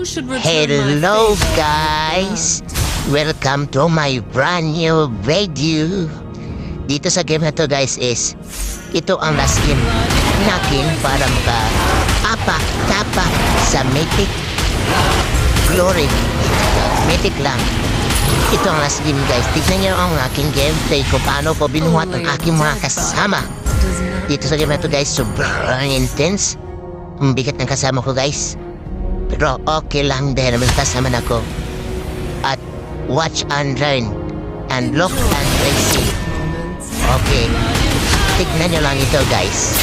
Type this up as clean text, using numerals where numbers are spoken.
You should return Hello my favor. guys! Welcome to my brand new video. Dito sa game na to guys is ito ang last game natin para maka-apa-tapa sa Mythic Glory. Mythic lang. Ito ang last game guys. Tignan nyo ang aking gameplay kung paano ko binuhat ang aking mga kasama. Dito sa game na to guys, sobrang intense. Ang bigat ng kasama ko guys. Pero okay lang dahil may kasama na ko. At watch and learn. And look and see. Okay. Tignan nyo lang ito guys.